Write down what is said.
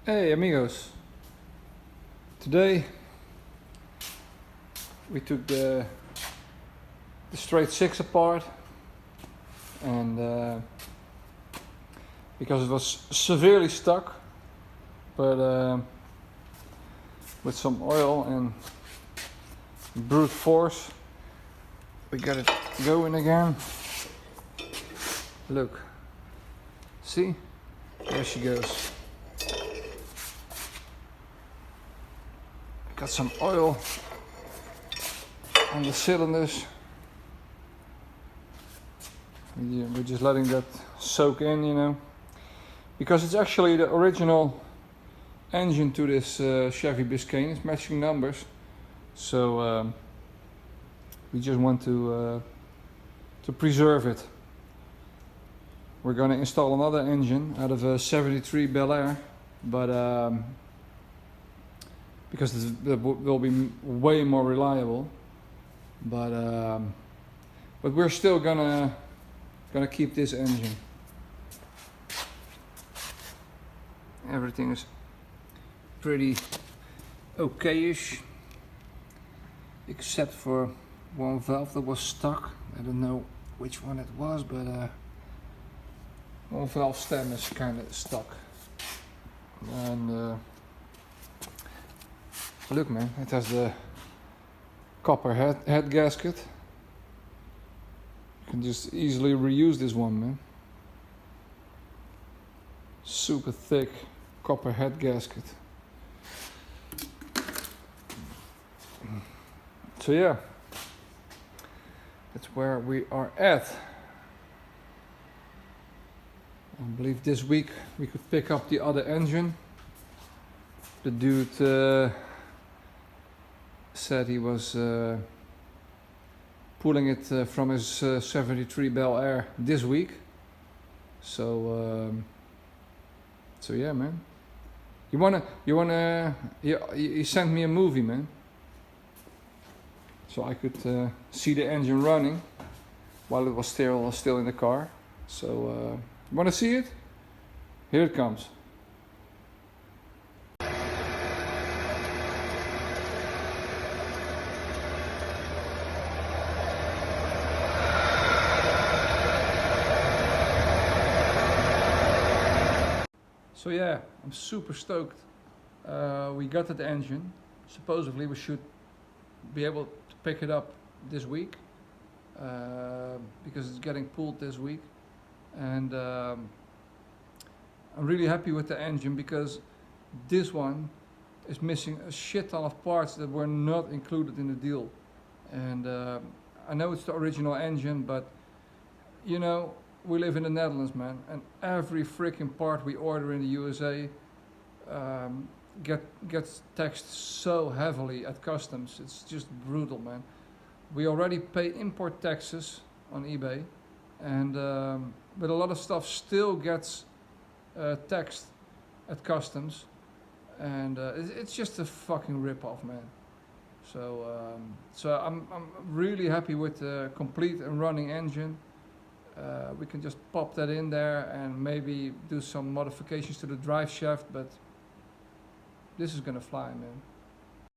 Hey amigos, today we took the straight six apart and because it was severely stuck, but with some oil and brute force we got it going again. Look, see, there she goes. Got some oil on the cylinders. We're just letting that soak in, you know, because it's actually the original engine to this Chevy Biscayne. It's matching numbers, so we just want to preserve it. We're gonna install another engine out of a 73 Bel Air, but because it will be way more reliable, but we're still gonna keep this engine. Everything is pretty okay-ish, except for one valve that was stuck. I don't know which one it was, but one valve stem is kind of stuck. And look, man, it has the copper head gasket. You can just easily reuse this one, man. Super thick copper head gasket. So yeah, that's where we are at. I believe this week we could pick up the other engine. The dude said he was pulling it from his 73 Bel Air this week. So yeah, man. He sent me a movie, man, so I could see the engine running while it was still in the car. So you wanna see it? Here it comes. So yeah, I'm super stoked. We got that engine. Supposedly we should be able to pick it up this week, because it's getting pulled this week. And I'm really happy with the engine, because this one is missing a shit ton of parts that were not included in the deal. And I know it's the original engine, but you know, we live in the Netherlands, man, and every freaking part we order in the USA gets taxed so heavily at customs. It's just brutal, man. We already pay import taxes on eBay, and but a lot of stuff still gets taxed at customs, and it's just a fucking rip-off, man. So I'm really happy with the complete and running engine. We can just pop that in there and maybe do some modifications to the drive shaft, but this is gonna fly, man.